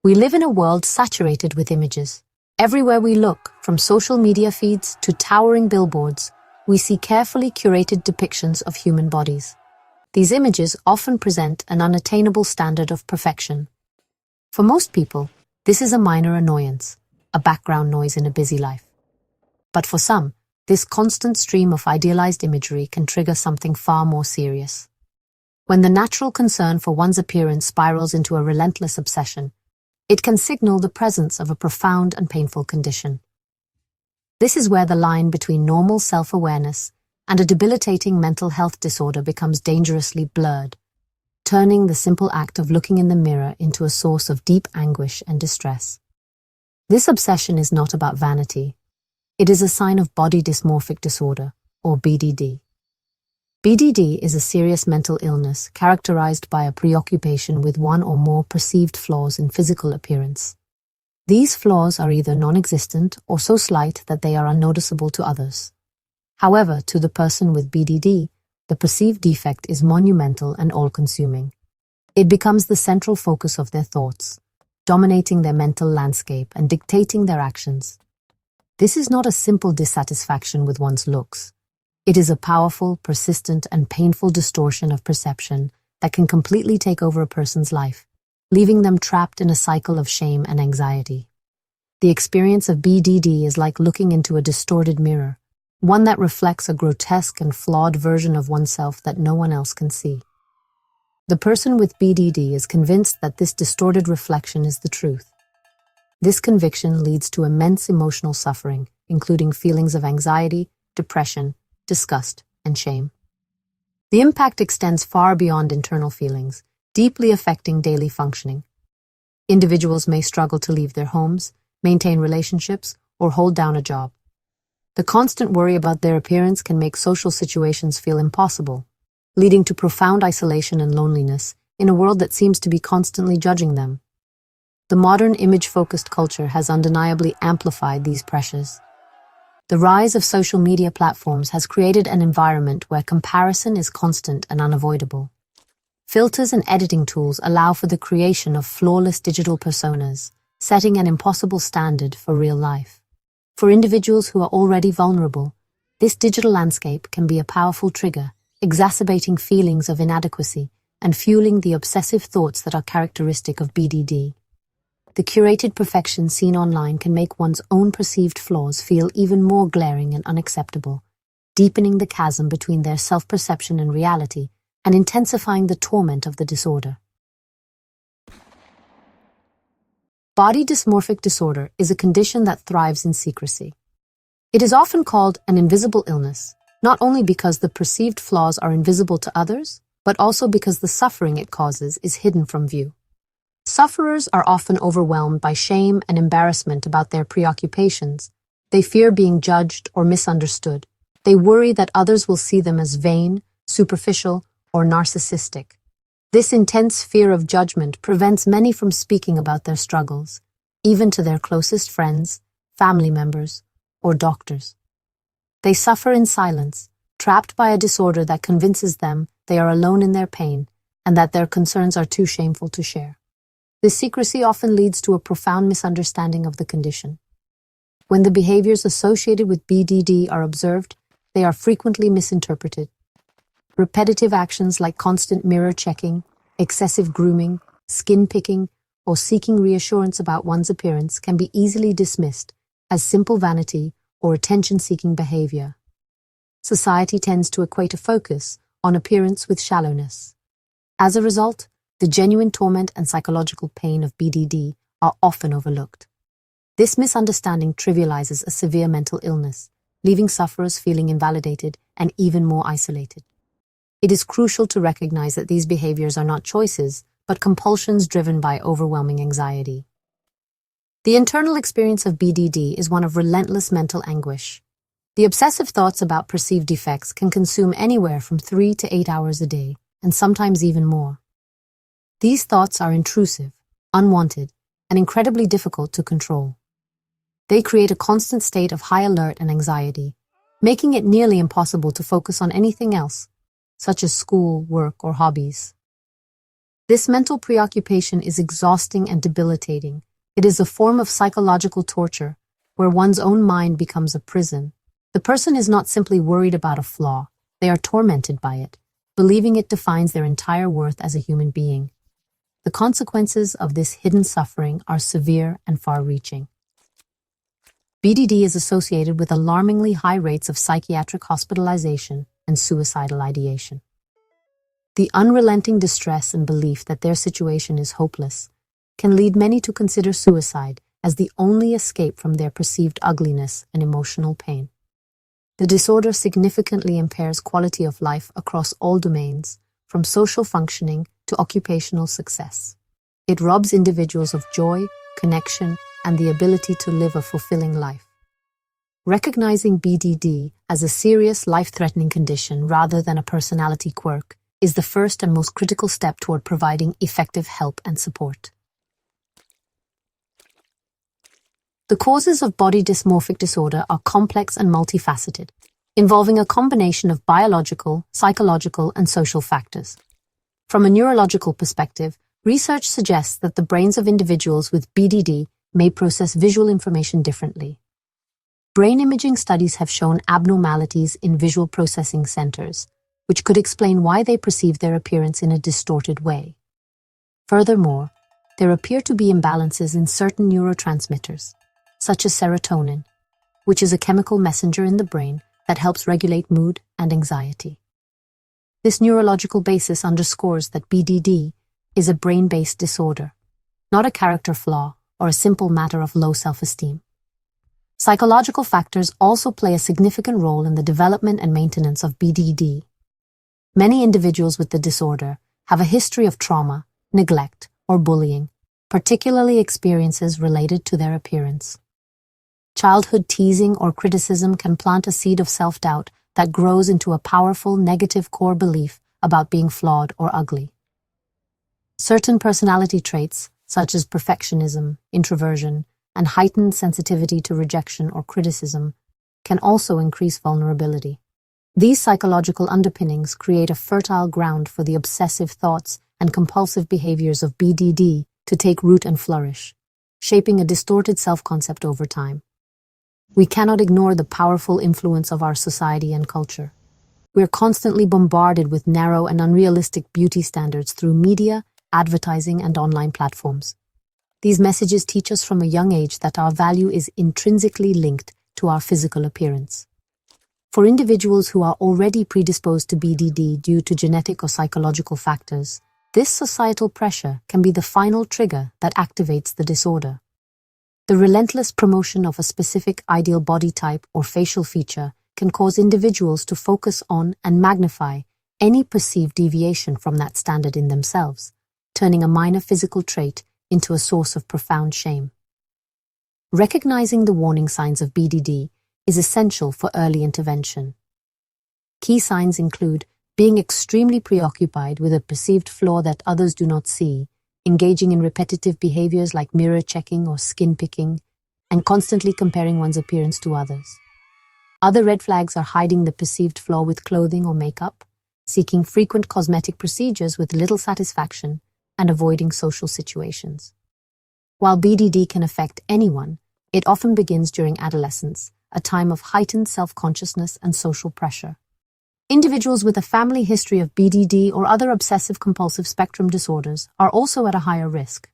We live in a world saturated with images. Everywhere we look, from social media feeds to towering billboards, we see carefully curated depictions of human bodies. These images often present an unattainable standard of perfection. For most people, this is a minor annoyance, a background noise in a busy life. But for some, this constant stream of idealized imagery can trigger something far more serious. When the natural concern for one's appearance spirals into a relentless obsession, it can signal the presence of a profound and painful condition. This is where the line between normal self-awareness and a debilitating mental health disorder becomes dangerously blurred, turning the simple act of looking in the mirror into a source of deep anguish and distress. This obsession is not about vanity. It is a sign of body dysmorphic disorder, or BDD. BDD is a serious mental illness characterized by a preoccupation with one or more perceived flaws in physical appearance. These flaws are either non-existent or so slight that they are unnoticeable to others. However, to the person with BDD, the perceived defect is monumental and all-consuming. It becomes the central focus of their thoughts, dominating their mental landscape and dictating their actions. This is not a simple dissatisfaction with one's looks. It is a powerful, persistent, and painful distortion of perception that can completely take over a person's life, leaving them trapped in a cycle of shame and anxiety. The experience of BDD is like looking into a distorted mirror, one that reflects a grotesque and flawed version of oneself that no one else can see. The person with BDD is convinced that this distorted reflection is the truth. This conviction leads to immense emotional suffering, including feelings of anxiety, depression, disgust, and shame. The impact extends far beyond internal feelings, deeply affecting daily functioning. Individuals may struggle to leave their homes, maintain relationships, or hold down a job. The constant worry about their appearance can make social situations feel impossible, leading to profound isolation and loneliness in a world that seems to be constantly judging them. The modern image-focused culture has undeniably amplified these pressures. The rise of social media platforms has created an environment where comparison is constant and unavoidable. Filters and editing tools allow for the creation of flawless digital personas, setting an impossible standard for real life. For individuals who are already vulnerable, this digital landscape can be a powerful trigger, exacerbating feelings of inadequacy and fueling the obsessive thoughts that are characteristic of BDD. The curated perfection seen online can make one's own perceived flaws feel even more glaring and unacceptable, deepening the chasm between their self-perception and reality and intensifying the torment of the disorder. Body dysmorphic disorder is a condition that thrives in secrecy. It is often called an invisible illness, not only because the perceived flaws are invisible to others, but also because the suffering it causes is hidden from view. Sufferers are often overwhelmed by shame and embarrassment about their preoccupations. They fear being judged or misunderstood. They worry that others will see them as vain, superficial, or narcissistic. This intense fear of judgment prevents many from speaking about their struggles, even to their closest friends, family members, or doctors. They suffer in silence, trapped by a disorder that convinces them they are alone in their pain and that their concerns are too shameful to share. This secrecy often leads to a profound misunderstanding of the condition. When the behaviors associated with BDD are observed, they are frequently misinterpreted. Repetitive actions like constant mirror checking, excessive grooming, skin picking, or seeking reassurance about one's appearance can be easily dismissed as simple vanity or attention-seeking behavior. Society tends to equate a focus on appearance with shallowness. As a result, the genuine torment and psychological pain of BDD are often overlooked. This misunderstanding trivializes a severe mental illness, leaving sufferers feeling invalidated and even more isolated. It is crucial to recognize that these behaviors are not choices, but compulsions driven by overwhelming anxiety. The internal experience of BDD is one of relentless mental anguish. The obsessive thoughts about perceived defects can consume anywhere from 3 to 8 hours a day, and sometimes even more. These thoughts are intrusive, unwanted, and incredibly difficult to control. They create a constant state of high alert and anxiety, making it nearly impossible to focus on anything else, such as school, work, or hobbies. This mental preoccupation is exhausting and debilitating. It is a form of psychological torture, where one's own mind becomes a prison. The person is not simply worried about a flaw, they are tormented by it, believing it defines their entire worth as a human being. The consequences of this hidden suffering are severe and far-reaching. BDD is associated with alarmingly high rates of psychiatric hospitalization and suicidal ideation. The unrelenting distress and belief that their situation is hopeless can lead many to consider suicide as the only escape from their perceived ugliness and emotional pain. The disorder significantly impairs quality of life across all domains, from social functioning to occupational success. It robs individuals of joy, connection, and the ability to live a fulfilling life. Recognizing BDD as a serious, life-threatening condition rather than a personality quirk is the first and most critical step toward providing effective help and support. The causes of body dysmorphic disorder are complex and multifaceted, involving a combination of biological, psychological, and social factors. From a neurological perspective, research suggests that the brains of individuals with BDD may process visual information differently. Brain imaging studies have shown abnormalities in visual processing centers, which could explain why they perceive their appearance in a distorted way. Furthermore, there appear to be imbalances in certain neurotransmitters, such as serotonin, which is a chemical messenger in the brain that helps regulate mood and anxiety. This neurological basis underscores that BDD is a brain-based disorder, not a character flaw or a simple matter of low self-esteem. Psychological factors also play a significant role in the development and maintenance of BDD. Many individuals with the disorder have a history of trauma, neglect, or bullying, particularly experiences related to their appearance. Childhood teasing or criticism can plant a seed of self-doubt that grows into a powerful negative core belief about being flawed or ugly. Certain personality traits, such as perfectionism, introversion, and heightened sensitivity to rejection or criticism, can also increase vulnerability. These psychological underpinnings create a fertile ground for the obsessive thoughts and compulsive behaviors of BDD to take root and flourish, shaping a distorted self-concept over time. We cannot ignore the powerful influence of our society and culture. We are constantly bombarded with narrow and unrealistic beauty standards through media, advertising, and online platforms. These messages teach us from a young age that our value is intrinsically linked to our physical appearance. For individuals who are already predisposed to BDD due to genetic or psychological factors, this societal pressure can be the final trigger that activates the disorder. The relentless promotion of a specific ideal body type or facial feature can cause individuals to focus on and magnify any perceived deviation from that standard in themselves, turning a minor physical trait into a source of profound shame. Recognizing the warning signs of BDD is essential for early intervention. Key signs include being extremely preoccupied with a perceived flaw that others do not see, engaging in repetitive behaviors like mirror checking or skin picking, and constantly comparing one's appearance to others. Other red flags are hiding the perceived flaw with clothing or makeup, seeking frequent cosmetic procedures with little satisfaction, and avoiding social situations. While BDD can affect anyone, it often begins during adolescence, a time of heightened self-consciousness and social pressure. Individuals with a family history of BDD or other obsessive-compulsive spectrum disorders are also at a higher risk.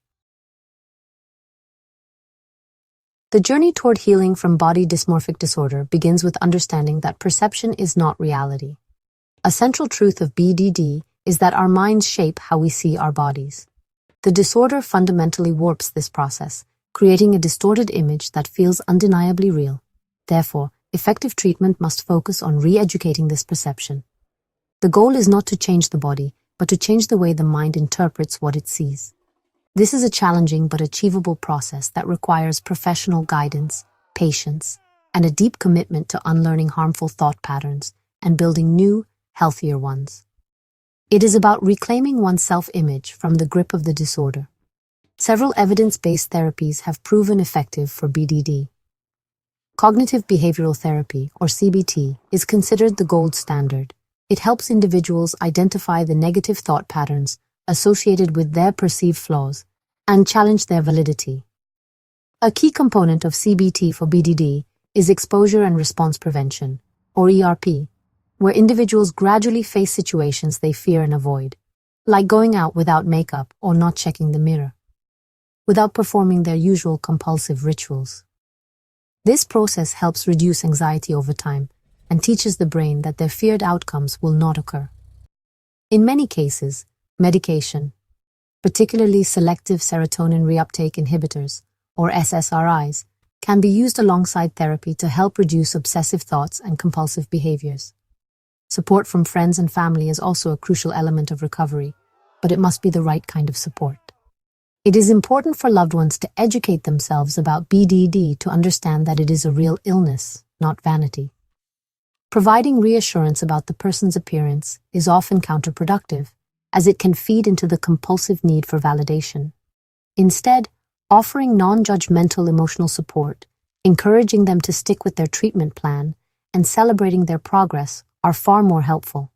The journey toward healing from body dysmorphic disorder begins with understanding that perception is not reality. A central truth of BDD is that our minds shape how we see our bodies. The disorder fundamentally warps this process, creating a distorted image that feels undeniably real. Therefore, effective treatment must focus on re-educating this perception. The goal is not to change the body, but to change the way the mind interprets what it sees. This is a challenging but achievable process that requires professional guidance, patience, and a deep commitment to unlearning harmful thought patterns and building new, healthier ones. It is about reclaiming one's self-image from the grip of the disorder. Several evidence-based therapies have proven effective for BDD. Cognitive behavioral therapy, or CBT, is considered the gold standard. It helps individuals identify the negative thought patterns associated with their perceived flaws and challenge their validity. A key component of CBT for BDD is exposure and response prevention, or ERP, where individuals gradually face situations they fear and avoid, like going out without makeup or not checking the mirror, without performing their usual compulsive rituals. This process helps reduce anxiety over time and teaches the brain that their feared outcomes will not occur. In many cases, medication, particularly selective serotonin reuptake inhibitors, or SSRIs, can be used alongside therapy to help reduce obsessive thoughts and compulsive behaviors. Support from friends and family is also a crucial element of recovery, but it must be the right kind of support. It is important for loved ones to educate themselves about BDD to understand that it is a real illness, not vanity. Providing reassurance about the person's appearance is often counterproductive, as it can feed into the compulsive need for validation. Instead, offering non-judgmental emotional support, encouraging them to stick with their treatment plan, and celebrating their progress are far more helpful.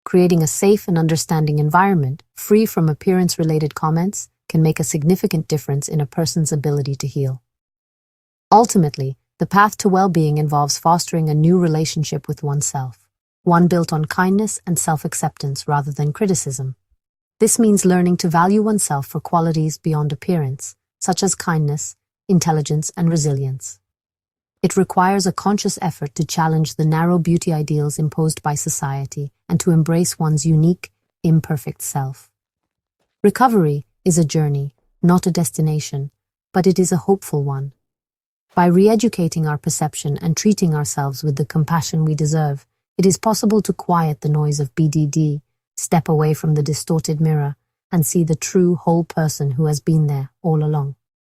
Creating a safe and understanding environment, free from appearance-related comments, can make a significant difference in a person's ability to heal. Ultimately, the path to well-being involves fostering a new relationship with oneself, one built on kindness and self-acceptance rather than criticism. This means learning to value oneself for qualities beyond appearance, such as kindness, intelligence, and resilience. It requires a conscious effort to challenge the narrow beauty ideals imposed by society and to embrace one's unique, imperfect self. Recovery is a journey, not a destination, but it is a hopeful one. By re-educating our perception and treating ourselves with the compassion we deserve, it is possible to quiet the noise of BDD, step away from the distorted mirror, and see the true whole person who has been there all along.